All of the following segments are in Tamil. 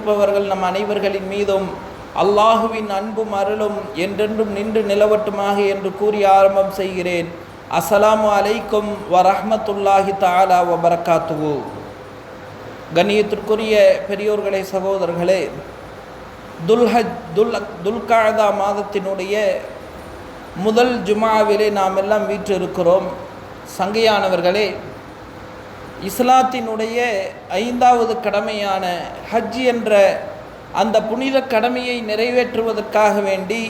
கேட்டுக்கொண்டிருப்பவர்கள் நம் அனைவர்களின் மீதும் அல்லாஹுவின் அன்பும் அருளும் என்றென்றும் நின்று நிலவட்டுமாக என்று கூறி ஆரம்பம் செய்கிறேன். அஸ்ஸலாமு அலைக்கும் வரஹ்மத்துல்லாஹி தஆலா வபரகாத்துஹு. கண்ணியத்திற்குரிய பெரியோர்களே, சகோதரர்களே, துல்காதா மாதத்தினுடைய முதல் ஜுமாவிலே நாம் எல்லாம் வீற்றிருக்கிறோம். சங்கையானவர்களே, இஸ்லாத்தினுடைய 5வது கடமையான ஹஜ் என்ற அந்த புனித கடமையை நிறைவேற்றுவதற்காக வேண்டி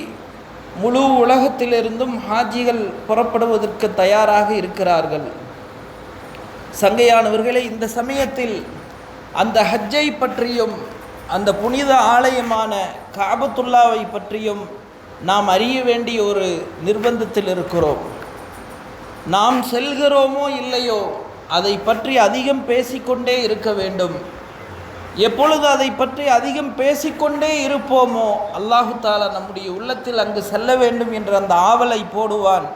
முழு உலகத்திலிருந்தும் ஹாஜிகள் புறப்படுவதற்கு தயாராக இருக்கிறார்கள். சங்கையானவர்களே, இந்த சமயத்தில் அந்த ஹஜ்ஜை பற்றியும் அந்த புனித ஆலயமான காபத்துல்லாவை பற்றியும் நாம் அறிய வேண்டிய ஒரு நிர்பந்தத்தில் இருக்கிறோம். நாம் செல்கிறோமோ இல்லையோ, அதை பற்றி அதிகம் பேசிக்கொண்டே இருக்க வேண்டும். எப்பொழுது அதை பற்றி அதிகம் பேசிக்கொண்டே இருப்போமோ, அல்லாஹு தாலா நம்முடைய உள்ளத்தில் அங்கு செல்ல வேண்டும் என்ற அந்த ஆவலை போடுவான்.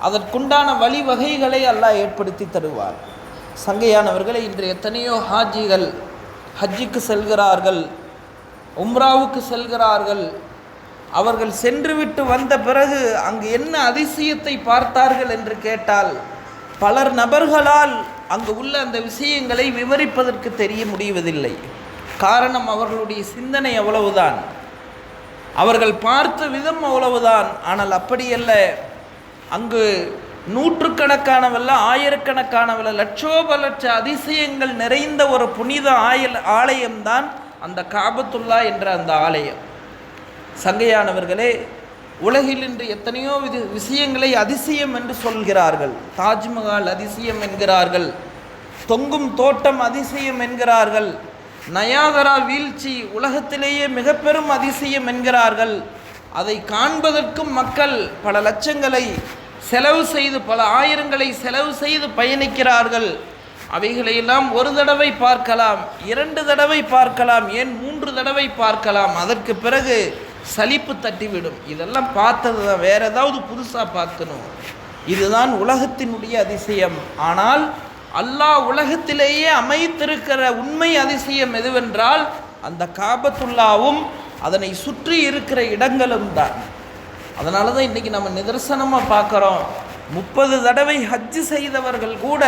அதற்குண்டான வழிவகைகளை அல்லாஹ் ஏற்படுத்தி தருவார். சங்கையானவர்களை, இன்று எத்தனையோ ஹாஜிகள் ஹஜ்ஜுக்கு செல்கிறார்கள், உம்ராவுக்கு செல்கிறார்கள். அவர்கள் சென்றுவிட்டு வந்த பிறகு அங்கு என்ன அதிசயத்தை பார்த்தார்கள் என்று கேட்டால், பலர் நபர்களால் அங்கு உள்ள அந்த விஷயங்களை விவரிப்பதற்கு தெரிய முடிவதில்லை. காரணம், அவர்களுடைய சிந்தனை அவ்வளவுதான், அவர்கள் பார்த்த விதம் அவ்வளவுதான். ஆனால் அப்படியல்ல, அங்கு நூற்றுக்கணக்கானவல்ல, ஆயிரக்கணக்கானவல்ல, லட்சோப லட்ச அதிசயங்கள் நிறைந்த ஒரு புனித ஆலயம்தான் அந்த காபத்துல்லா என்ற அந்த ஆலயம். சங்கையானவர்களே, உலகில் இன்று எத்தனையோ விஷயங்களை அதிசயம் என்று சொல்கிறார்கள். தாஜ்மஹால் அதிசயம் என்கிறார்கள், தொங்கும் தோட்டம் அதிசயம் என்கிறார்கள், நயாகரா வீழ்ச்சி உலகத்திலேயே மிக பெரும் அதிசயம் என்கிறார்கள். அதை காண்பதற்கும் மக்கள் பல லட்சங்களை செலவு செய்து, பல ஆயிரங்களை செலவு செய்து பயணிக்கிறார்கள். அவைகளையெல்லாம் ஒரு தடவை பார்க்கலாம், 2 தடவை பார்க்கலாம், ஏன் 3 தடவை பார்க்கலாம். அதற்கு பிறகு சலிப்பு தட்டிவிடும். இதெல்லாம் பார்த்தது தான், வேற ஏதாவது புதுசாக பார்க்கணும். இதுதான் உலகத்தினுடைய அதிசயம். ஆனால் அல்லாஹ் உலகத்திலேயே அமைத்திருக்கிற உண்மை அதிசயம் எதுவென்றால் அந்த காபத்துல்லாவும் அதனை சுற்றி இருக்கிற இடங்களும் தான். அதனால தான் இன்றைக்கி நம்ம நிதர்சனமாக பார்க்குறோம். 30 தடவை ஹஜ்ஜு செய்தவர்கள் கூட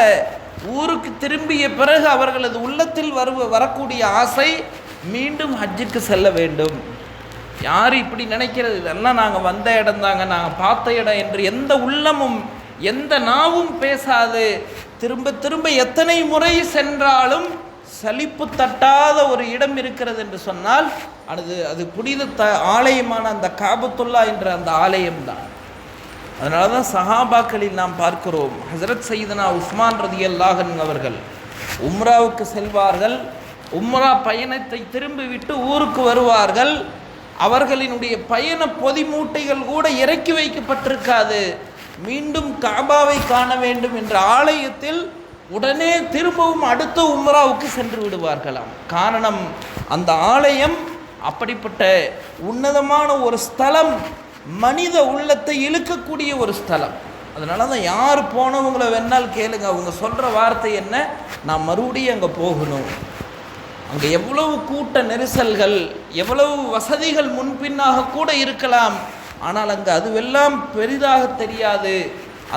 ஊருக்கு திரும்பிய பிறகு அவர்களது உள்ளத்தில் வரக்கூடிய ஆசை மீண்டும் ஹஜ்ஜுக்கு செல்ல வேண்டும். யார் இப்படி நினைக்கிறது? இதெல்லாம் நாங்கள் வந்த இடம் தாங்க, நாங்கள் பார்த்த இடம் என்று எந்த உள்ளமும் எந்த நாவும் பேசாது. திரும்ப திரும்ப எத்தனை முறை சென்றாலும் சலிப்பு தட்டாத ஒரு இடம் இருக்கிறது என்று சொன்னால் அது புனித ஆலயமான அந்த காபத்துல்லா என்ற அந்த ஆலயம்தான். அதனால தான் சஹாபாக்களில் நாம் பார்க்கிறோம், ஹஸரத் சையதுனா உஸ்மான் ரலியல்லாஹு அன்ஹு அவர்கள் உம்ராவுக்கு செல்வார்கள். உம்ரா பயணத்தை திரும்பிவிட்டு ஊருக்கு வருவார்கள். அவர்களினுடைய பயண பொதி மூட்டைகள் கூட இறக்கி வைக்கப்பட்டிருக்காது. மீண்டும் காபாவை காண வேண்டும் என்ற ஆலயத்தில் உடனே திரும்பவும் அடுத்த உம்ராவுக்கு சென்று விடுவார்களாம். காரணம், அந்த ஆலயம் அப்படிப்பட்ட உன்னதமான ஒரு ஸ்தலம், மனித உள்ளத்தை இழுக்கக்கூடிய ஒரு ஸ்தலம். அதனால தான் யார் போனவங்களை வேணால் கேளுங்க, அவங்க சொல்கிற வார்த்தை என்ன? நான் மறுபடியும் அங்கே போகணும். அங்கே எவ்வளவு கூட்ட நெரிசல்கள், எவ்வளவு வசதிகள் முன்பின்னாக கூட இருக்கலாம், ஆனால் அங்கே அதுவெல்லாம் பெரிதாக தெரியாது.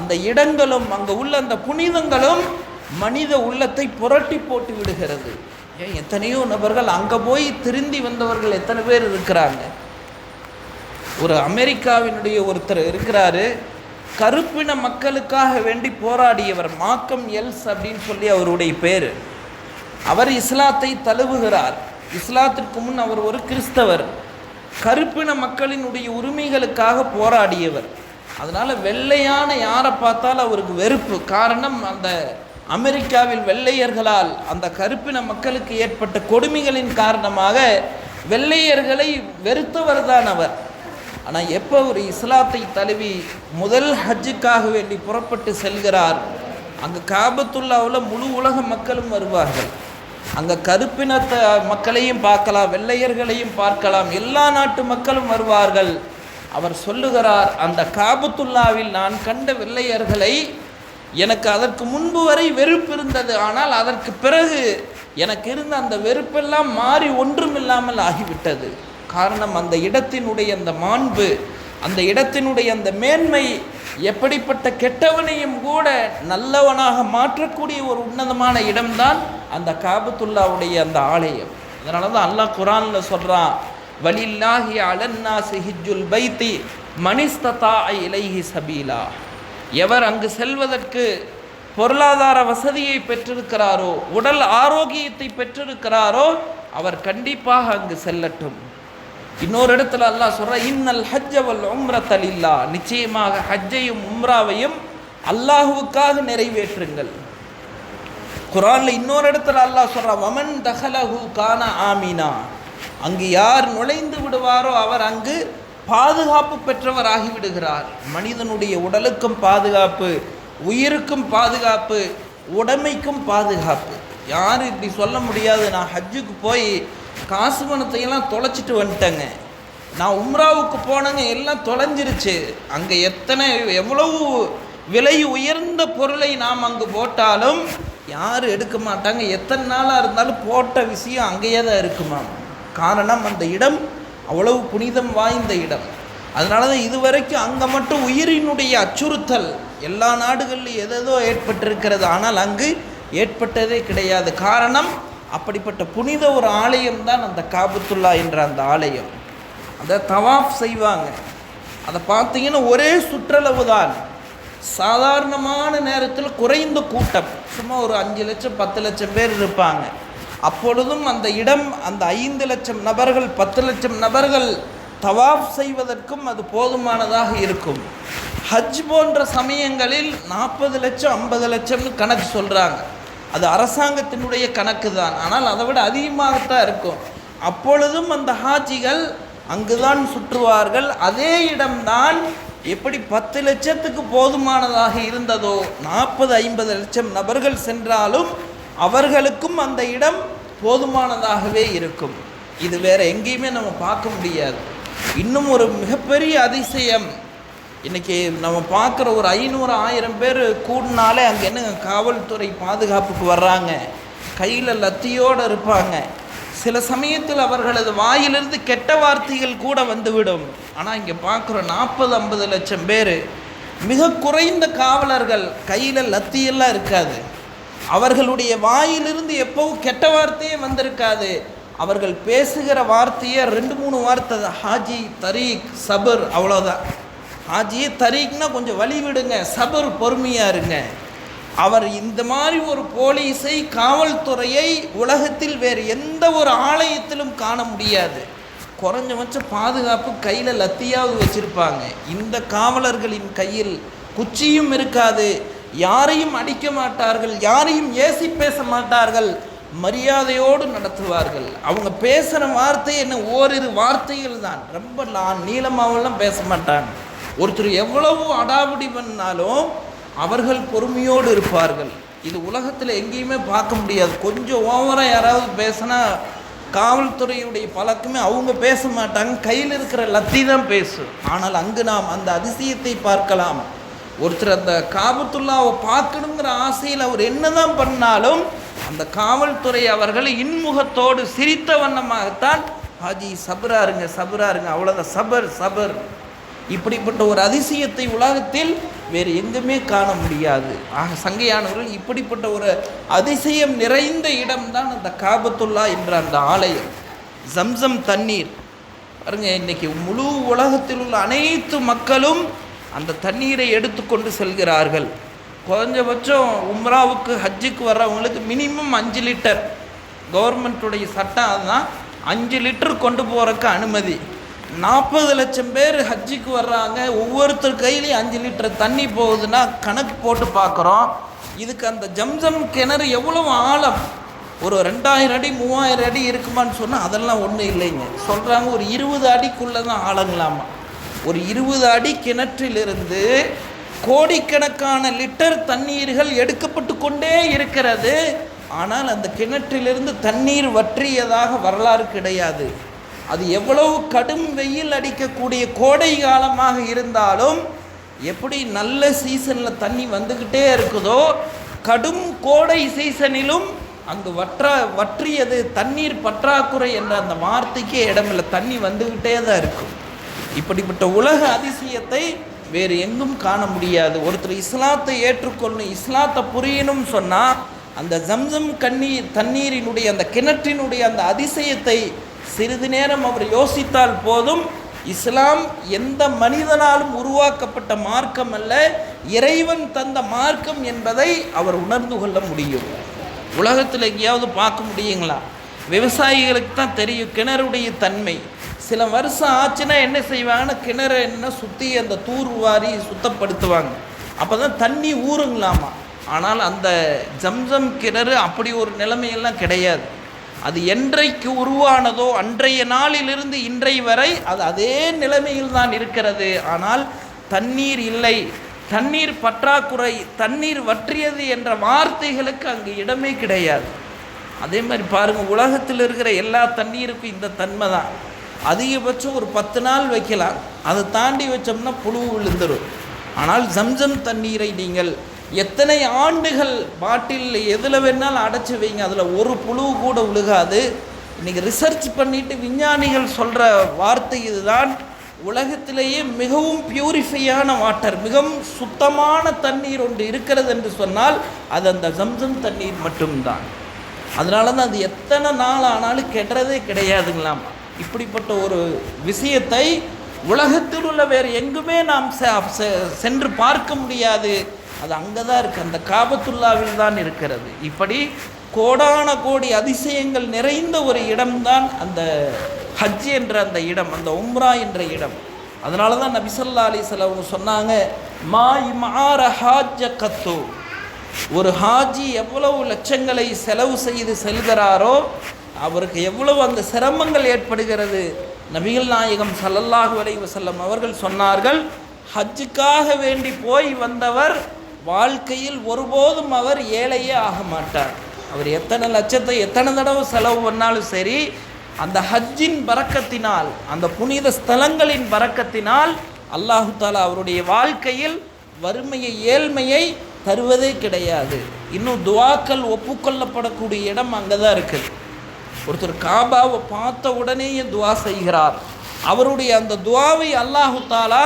அந்த இடங்களும் அங்கே உள்ள அந்த புனிதங்களும் மனித உள்ளத்தை புரட்டி போட்டு விடுகிறது. ஏன் எத்தனையோ நபர்கள் அங்கே போய் திருந்தி வந்தவர்கள் எத்தனை பேர் இருக்கிறாங்க. ஒரு அமெரிக்காவினுடைய ஒருத்தர் இருக்கிறாரு, கருப்பின மக்களுக்காக வேண்டி போராடியவர், மாக்கம் எல்ஸ் அப்படின்னு சொல்லி அவருடைய பேர். அவர் இஸ்லாத்தை தழுவுகிறார். இஸ்லாத்திற்கு முன் அவர் ஒரு கிறிஸ்தவர். கருப்பின மக்களினுடைய உரிமைகளுக்காக போராடியவர். அதனால் வெள்ளையான யாரை பார்த்தாலும் அவருக்கு வெறுப்பு. காரணம், அந்த அமெரிக்காவில் வெள்ளையர்களால் அந்த கருப்பின மக்களுக்கு ஏற்பட்ட கொடுமைகளின் காரணமாக வெள்ளையர்களை வெறுத்தவர் தான் அவர். ஆனால் எப்போ ஒரு இஸ்லாத்தை தழுவி முதல் ஹஜ்ஜுக்காக வேண்டி புறப்பட்டு செல்கிறார், அங்கே காபத்துல்லாவில் முழு உலக மக்களும் வருவார்கள். அங்கே கருப்பினத்த மக்களையும் பார்க்கலாம், வெள்ளையர்களையும் பார்க்கலாம், எல்லா நாட்டு மக்களும் வருவார்கள். அவர் சொல்லுகிறார், அந்த காபத்துல்லாவில் நான் கண்ட வெள்ளையர்களை எனக்கு அதற்கு முன்பு வரை வெறுப்பு இருந்தது, ஆனால் அதற்கு பிறகு எனக்கு இருந்த அந்த வெறுப்பெல்லாம் மாறி ஒன்றுமில்லாமல் ஆகிவிட்டது. காரணம், அந்த இடத்தினுடைய அந்த மாண்பு, அந்த இடத்தினுடைய அந்த மேன்மை எப்படிப்பட்ட கெட்டவனையும் கூட நல்லவனாக மாற்றக்கூடிய ஒரு உன்னதமான இடம்தான் அந்த காபத்துல்லாவுடைய அந்த ஆலயம். அதனால தான் அல்லாஹ் குர்ஆனில் சொல்கிறான், வலில்லாஹி அலன்னாஸி ஹிஜ்ஜுல் பைத்தி மனிஸ்ததா இலைஹி சபீலா. எவர் அங்கு செல்வதற்கு பொருளாதார வசதியை பெற்றிருக்கிறாரோ, உடல் ஆரோக்கியத்தை பெற்றிருக்கிறாரோ, அவர் கண்டிப்பாக அங்கு செல்லட்டும். இன்னொரு இடத்துல அல்லாஹ் சொல்ற, இன்னல் ஹஜ்ஜ வல் உம்ரத லில்லாஹ், நிச்சயமாக ஹஜ்ஜையும் உம்ராவையும் அல்லாஹ்வுக்காக நிறைவேற்றுங்கள். குர்ஆன்ல இன்னொரு இடத்துல அல்லாஹ் சொல்ற, வமன் தஹலஹு கான ஆமினா, அங்கு யார் நுழைந்து விடுவாரோ அவர் அங்கு பாதுகாப்பு பெற்றவர் ஆகிவிடுகிறார். மனிதனுடைய உடலுக்கும் பாதுகாப்பு, உயிருக்கும் பாதுகாப்பு, உடைமைக்கும் பாதுகாப்பு. யாரும் இப்படி சொல்ல முடியாது, நான் ஹஜ்ஜுக்கு போய் காசு பணத்தையெல்லாம் தொலைச்சிட்டு வந்துட்டேங்க, நான் உம்ராவுக்கு போனேங்க எல்லாம் தொலைஞ்சிருச்சு. அங்கே எவ்வளவு விலை உயர்ந்த பொருளை நாம் அங்கு போட்டாலும் யாரும் எடுக்க மாட்டாங்க. எத்தனை நாளாக இருந்தாலும் போட்ட விஷயம் அங்கேயே தான் இருக்குமா. காரணம், அந்த இடம் அவ்வளவு புனிதம் வாய்ந்த இடம். அதனால தான் இதுவரைக்கும் அங்கே மட்டும் உயிரினுடைய அச்சுறுத்தல் எல்லா நாடுகளிலும் எதோ ஏற்பட்டிருக்கிறது, ஆனால் அங்கு ஏற்பட்டதே கிடையாது. காரணம், அப்படிப்பட்ட புனித ஒரு ஆலயம் தான் அந்த காபத்துல்லா என்ற அந்த ஆலயம். அதை தவாஃப் செய்வாங்க. அதை பார்த்தீங்கன்னா ஒரே சுற்றளவு தான். சாதாரணமான நேரத்தில் குறைந்த கூட்டம், சும்மா ஒரு 5 லட்சம் 10 லட்சம் பேர் இருப்பாங்க. அப்பொழுதும் அந்த இடம் அந்த 5 லட்சம் நபர்கள் 10 லட்சம் நபர்கள் தவாஃப் செய்வதற்கும் அது போதுமானதாக இருக்கும். ஹஜ் போன்ற சமயங்களில் 40 லட்சம் 50 லட்சம்னு கணக்கு சொல்கிறாங்க. அது அரசாங்கத்தினுடைய கணக்கு தான், ஆனால் அதை விட அதிகமாகத்தான் இருக்கும். அப்பொழுதும் அந்த ஹாஜிகள் அங்குதான் சுற்றுவார்கள். அதே இடம்தான் எப்படி 10 லட்சத்துக்கு போதுமானதாக இருந்ததோ, 40-50 லட்சம் நபர்கள் சென்றாலும் அவர்களுக்கும் அந்த இடம் போதுமானதாகவே இருக்கும். இது வேற எங்கேயுமே நம்ம பார்க்க முடியாது. இன்னும் ஒரு மிகப்பெரிய அதிசயம், இன்றைக்கி நம்ம பார்க்குற ஒரு 500-1000 பேர் கூடினாலே அங்கே என்ன காவல்துறை பாதுகாப்புக்கு வர்றாங்க, கையில் லத்தியோடு இருப்பாங்க. சில சமயத்தில் அவர்களது வாயிலிருந்து கெட்ட வார்த்தைகள் கூட வந்துவிடும். ஆனால் இங்கே பார்க்குற 40-50 லட்சம் பேர், மிக குறைந்த காவலர்கள், கையில் லத்தியெல்லாம் இருக்காது. அவர்களுடைய வாயிலிருந்து எப்பவும் கெட்ட வார்த்தையே வந்திருக்காது. அவர்கள் பேசுகிற வார்த்தையே 2-3 வார்த்தை, ஹாஜி, தரீக், சபர், அவ்வளோதான். ஹாஜி தரீக்னா கொஞ்சம் வழி விடுங்க, சபர் பொறுமையாக இருங்க. அவர் இந்த மாதிரி ஒரு போலீஸை, காவல்துறையை உலகத்தில் வேறு எந்த ஒரு ஆலயத்திலும் காண முடியாது. குறைஞ்சபட்ச பாதுகாப்பு கையில் லத்தியாவது வச்சுருப்பாங்க. இந்த காவலர்களின் கையில் குச்சியும் இருக்காது. யாரையும் அடிக்க மாட்டார்கள், யாரையும் ஏசி பேச மாட்டார்கள், மரியாதையோடு நடத்துவார்கள். அவங்க பேசுகிற வார்த்தை என்ன, ஓரிரு வார்த்தைகள் தான், ரொம்ப நீளமாவெல்லாம் பேச மாட்டாங்க. ஒருத்தர் எவ்வளவு அடாவடி பண்ணாலும் அவர்கள் பொறுமையோடு இருப்பார்கள். இது உலகத்தில் எங்கேயுமே பார்க்க முடியாது. கொஞ்சம் ஓவராக யாராவது பேசினா காவல்துறையுடைய பழக்கமே, அவங்க பேச மாட்டாங்க, கையில் இருக்கிற லத்தி தான் பேசும். ஆனால் அங்கு நாம் அந்த அதிசயத்தை பார்க்கலாம். ஒருத்தர் அந்த காபத்துல்லாவை பார்க்கணுங்கிற ஆசையில் அவர் என்னதான் பண்ணாலும் அந்த காவல்துறை அவர்களை இன்முகத்தோடு சிரித்த வண்ணமாகத்தான், ஹாஜி சபராருங்க சபராருங்க, அவ்வளோதான், சபர் சபர். இப்படிப்பட்ட ஒரு அதிசயத்தை உலகத்தில் வேறு எங்குமே காண முடியாது. ஆக சங்கையானவர்கள், இப்படிப்பட்ட ஒரு அதிசயம் நிறைந்த இடம்தான் அந்த காபத்துல்லா என்ற அந்த ஆலயம். ஜம்சம் தண்ணீர் பாருங்க, இன்றைக்கி முழு உலகத்தில் உள்ள அனைத்து மக்களும் அந்த தண்ணீரை எடுத்துக்கொண்டு செல்கிறார்கள். குறைஞ்சபட்சம் உம்ராவுக்கு ஹஜ்ஜுக்கு வர்றவங்களுக்கு மினிமம் 5 லிட்டர், கவர்மெண்ட்டுடைய சட்டம் அதுதான், 5 லிட்டர் கொண்டு போகிறக்கு அனுமதி. 40 லட்சம் பேர் ஹஜ்ஜுக்கு வர்றாங்க, ஒவ்வொருத்தர் கையிலையும் 5 லிட்டர் தண்ணி போகுதுன்னா கணக்கு போட்டு பார்க்குறோம். இதுக்கு அந்த ஜம்சம் கிணறு எவ்வளவு ஆழம், ஒரு 2000 அடி 3000 அடி இருக்குமான்னு சொன்னால் அதெல்லாம் ஒன்றும் இல்லைங்க. சொல்கிறாங்க ஒரு 20 அடிக்குள்ளே தான் ஆழங்களாமா. ஒரு 20 அடி கிணற்றிலிருந்து கோடிக்கணக்கான லிட்டர் தண்ணீர்கள் எடுக்கப்பட்டு கொண்டே இருக்கிறது. ஆனால் அந்த கிணற்றிலிருந்து தண்ணீர் வற்றியதாக வரலாறு கிடையாது. அது எவ்வளவு கடும் வெயில் அடிக்கக்கூடிய கோடை காலமாக இருந்தாலும், எப்படி நல்ல சீசனில் தண்ணி வந்துக்கிட்டே இருக்குதோ, கடும் கோடை சீசனிலும் அங்கு வற்றியது, தண்ணீர் பற்றாக்குறை என்ற அந்த வார்த்தைக்கே இடமில்லை, தண்ணி வந்துக்கிட்டே தான் இருக்கும். இப்படிப்பட்ட உலக அதிசயத்தை வேறு எங்கும் காண முடியாது. ஒருத்தர் இஸ்லாத்தை ஏற்றுக்கொள்ளணும், இஸ்லாத்தை புரியணும்னு சொன்னால் அந்த ஜம்சம் தண்ணீரினுடைய அந்த கிணற்றினுடைய அந்த அதிசயத்தை சிறிது நேரம் அவர் யோசித்தால் போதும். இஸ்லாம் எந்த மனிதனாலும் உருவாக்கப்பட்ட மார்க்கம் அல்ல, இறைவன் தந்த மார்க்கம் என்பதை அவர் உணர்ந்து கொள்ள முடியும். உலகத்தில் எங்கேயாவது பார்க்க முடியுங்களா? விவசாயிகளுக்கு தான் தெரியும் கிணறுடைய தன்மை. சில வருஷம் ஆச்சுன்னா என்ன செய்வாங்கன்னா, கிணறு என்ன சுற்றி அந்த தூர்வாரி சுத்தப்படுத்துவாங்க, அப்போ தான் தண்ணி ஊறுங்களாமா. ஆனால் அந்த ஜம்சம் கிணறு அப்படி ஒரு நிலைமையெல்லாம் கிடையாது. அது என்றைக்கு உருவானதோ அன்றைய நாளிலிருந்து இன்றைய வரை அது அதே நிலைமையில் தான் இருக்கிறது. ஆனால் தண்ணீர் இல்லை, தண்ணீர் பற்றாக்குறை, தண்ணீர் வற்றியது என்ற வார்த்தைகளுக்கு அங்கு இடமே கிடையாது. அதே மாதிரி பாருங்கள், உலகத்தில் இருக்கிற எல்லா தண்ணீருக்கும் இந்த தன்மை தான். அதிகபட்சம் ஒரு 10 நாள் வைக்கலாம், அதை தாண்டி வச்சோம்னா புழு விழுந்துடும். ஆனால் ஜம்சம் தண்ணீரை நீங்கள் எத்தனை ஆண்டுகள் பாட்டில் எதில் வேணாலும் அடைச்சி வைங்க, அதில் ஒரு புழு கூட விழுகாது. இன்றைக்கி ரிசர்ச் பண்ணிவிட்டு விஞ்ஞானிகள் சொல்கிற வார்த்தை இதுதான், உலகத்திலேயே மிகவும் பியூரிஃபையான வாட்டர், மிகவும் சுத்தமான தண்ணீர் ஒன்று இருக்கிறது என்று சொன்னால் அது அந்த ஜம்சம் தண்ணீர் மட்டும்தான். அதனால தான் அது எத்தனை நாள் ஆனாலும் கெடுறதே கிடையாதுங்களாம். இப்படிப்பட்ட ஒரு விஷயத்தை உலகத்தில் உள்ள வேறு எங்குமே நாம் சென்று பார்க்க முடியாது. அது அங்கே தான் இருக்குது, அந்த காபத்துல்லாவில் தான் இருக்கிறது. இப்படி கோடான கோடி அதிசயங்கள் நிறைந்த ஒரு இடம்தான் அந்த ஹஜ் என்ற அந்த இடம், அந்த உம்ரா என்ற இடம். அதனால தான் நபி ஸல்லல்லாஹு அலைஹி வஸல்லம் சொன்னாங்க, மா இமார ஹாஜ்ஜ கத்து, ஒரு ஹாஜி எவ்வளவு லட்சங்களை செலவு செய்து செல்கிறாரோ அவருக்கு எவ்வளவு அந்த சிரமங்கள் ஏற்படுகிறது. நபிகள் நாயகம் ஸல்லல்லாஹு அலைஹி வஸல்லம் அவர்கள் சொன்னார்கள், ஹஜ்ஜுக்காக வேண்டி போய் வந்தவர் வாழ்க்கையில் ஒருபோதும் அவர் ஏழையே ஆக மாட்டார். அவர் எத்தனை லட்சத்தை எத்தனை தடவை செலவு பண்ணாலும் சரி, அந்த ஹஜ்ஜின் பரக்கத்தினால், அந்த புனித ஸ்தலங்களின் பரக்கத்தினால் அல்லாஹு தாலா அவருடைய வாழ்க்கையில் வறுமையை ஏழ்மையை தருவதே கிடையாது. இன்னும் துவாக்கள் ஒப்புக்கொள்ளப்படக்கூடிய இடம் அங்கே தான் இருக்குது. ஒருத்தர் காபாவை பார்த்த உடனேயே துவா செய்கிறார், அவருடைய அந்த துவாவை அல்லாஹு தாலா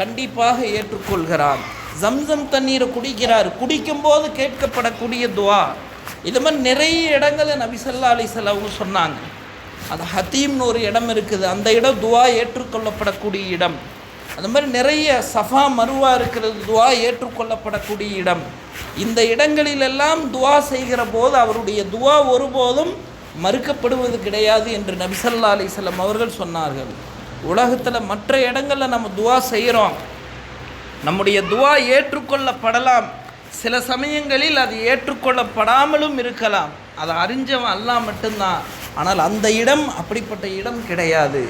கண்டிப்பாக ஏற்றுக்கொள்கிறார். ஜம்சம் தண்ணீரை குடிக்கிறார், குடிக்கும்போது கேட்கப்படக்கூடிய துவா. இது மாதிரி நிறைய இடங்களை நபி ஸல்லல்லாஹு அலைஹி வஸல்லம் சொன்னாங்க. அது ஹத்தீம்னு ஒரு இடம் இருக்குது, அந்த இடம் துவா ஏற்றுக்கொள்ளப்படக்கூடிய இடம். அந்த மாதிரி நிறைய சஃபா மருவா இருக்கிறது, துவா ஏற்றுக்கொள்ளப்படக்கூடிய இடம். இந்த இடங்களிலெல்லாம் துவா செய்கிற போது அவருடைய துவா ஒருபோதும் மறுக்கப்படுவது கிடையாது என்று நபி ஸல்லல்லாஹு அலைஹி வஸல்லம் அவர்கள் சொன்னார்கள். உலகத்தில் மற்ற இடங்களில் நம்ம துவா செய்கிறோம், நம்முடைய துவா ஏற்றுக்கொள்ளப்படலாம், சில சமயங்களில் அது ஏற்றுக்கொள்ளப்படாமலும் இருக்கலாம், அதை அறிஞ்சவன் அல்லாஹ் மட்டும்தான். ஆனால் அந்த இடம் அப்படிப்பட்ட இடம் கிடையாது.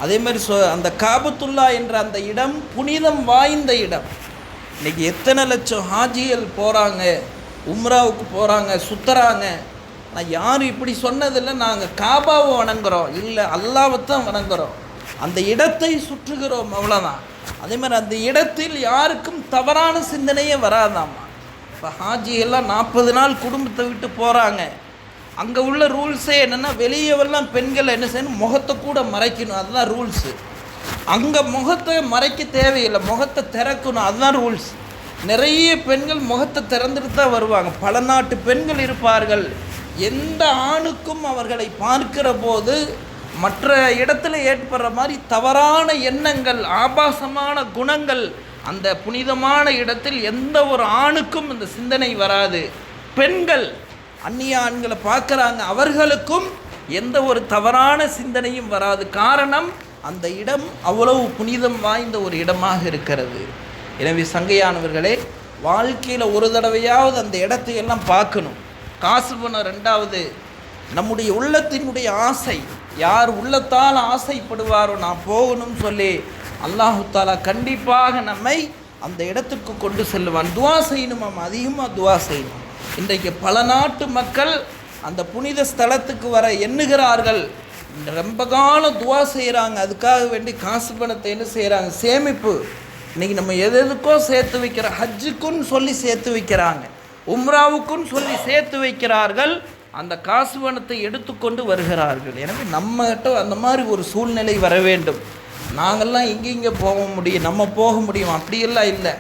அதே மாதிரி அந்த காபத்துல்லா என்ற அந்த இடம் புனிதம் வாய்ந்த இடம். இன்றைக்கி எத்தனை லட்சம் ஹாஜிகள் போகிறாங்க, உம்ராவுக்கு போகிறாங்க, சுற்றுறாங்க. நான் யாரும் இப்படி சொன்னதில்லை, நாங்கள் காபாவை வணங்குறோம், இல்லை அல்லாவை தான் வணங்குறோம், அந்த இடத்தை சுற்றுகிறோம், அவ்வளோதான். அதே மாதிரி அந்த இடத்தில் யாருக்கும் தவறான சிந்தனையே வராதாம்மா. இப்போ ஹாஜியெல்லாம் 40 நாள் குடும்பத்தை விட்டு போகிறாங்க, அங்கே உள்ள ரூல்ஸே என்னென்னா வெளியவெல்லாம் பெண்கள் என்ன செய்யணும், முகத்தை கூட மறைக்கணும், அதுதான் ரூல்ஸு. அங்கே முகத்தை மறைக்க தேவையில்லை, முகத்தை திறக்கணும், அதுதான் ரூல்ஸ். நிறைய பெண்கள் முகத்தை திறந்துட்டு தான் வருவாங்க. பல நாட்டு பெண்கள் இருப்பார்கள், எந்த ஆணுக்கும் அவர்களை பார்க்கிற போது மற்ற இடத்துல ஏற்படுற மாதிரி தவறான எண்ணங்கள், ஆபாசமான குணங்கள் அந்த புனிதமான இடத்தில் எந்த ஒரு ஆணுக்கும் அந்த சிந்தனை வராது. பெண்கள் அந்நிய ஆண்களை பார்க்குறாங்க, அவர்களுக்கும் எந்த ஒரு தவறான சிந்தனையும் வராது. காரணம், அந்த இடம் அவ்வளவு புனிதம் வாய்ந்த ஒரு இடமாக இருக்கிறது. எனவே சங்கையானவர்களே, வாழ்க்கையில் ஒரு தடவையாவது அந்த இடத்தையெல்லாம் பார்க்கணும். காசு பணம் ரெண்டாவது, நம்முடைய உள்ளத்தினுடைய ஆசை. யார் உள்ளத்தால் ஆசைப்படுவாரோ நான் போகணும்னு சொல்லி அல்லாஹு தாலா கண்டிப்பாக நம்மை அந்த இடத்துக்கு கொண்டு செல்லுவான். துவா செய்யணும், நம்ம அதிகமாக துவா செய்யணும். இன்றைக்கு பல நாட்டு மக்கள் அந்த புனித ஸ்தலத்துக்கு வர எண்ணுகிறார்கள், ரொம்ப காலம் துவா செய்கிறாங்க, அதுக்காக வேண்டி காசு பணத்தை என்ன செய்கிறாங்க, சேமிப்பு. இன்றைக்கி நம்ம எதுக்கோ சேர்த்து வைக்கிற, ஹஜ்ஜுக்குன்னு சொல்லி சேர்த்து வைக்கிறாங்க, உம்ராவுக்குன்னு சொல்லி சேர்த்து வைக்கிறார்கள். அந்த காசு பணத்தை எடுத்துக்கொண்டு வருகிறார்கள். எனவே நம்மகிட்ட அந்த மாதிரி ஒரு சூழ்நிலை வர வேண்டும். நாங்கள்லாம் இங்கே போக முடியும், நம்ம போக முடியும், அப்படியெல்லாம் இல்லை.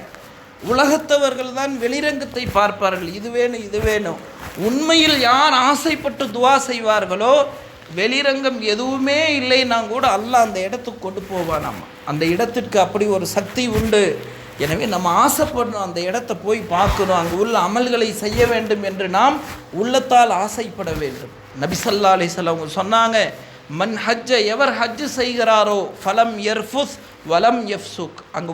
உலகத்தவர்கள் தான் வெளிரங்கத்தை பார்ப்பார்கள், இது வேணும் இது வேணும். உண்மையில் யார் ஆசைப்பட்டு துவா செய்வார்களோ, வெளிரங்கம் எதுவுமே இல்லைன்னா கூட அல்லாஹ் அந்த இடத்துக்கு கொண்டு போவானாம். அந்த இடத்திற்கு அப்படி ஒரு சக்தி உண்டு. எனவே நம்ம ஆசைப்படணும், அந்த இடத்தை போய் பார்க்கணும், அங்கே உள்ள அமல்களை செய்ய வேண்டும் என்று நாம் உள்ளத்தால் ஆசைப்பட வேண்டும். நபி ஸல்லல்லாஹு அலைஹி வஸல்லம் அவங்க சொன்னாங்க, மன் ஹஜ்ஜ, எவர் ஹஜ்ஜு செய்கிறாரோ, ஃபலம் யர்ஃபுஸ் வலம் யஃப்சுக், அங்கே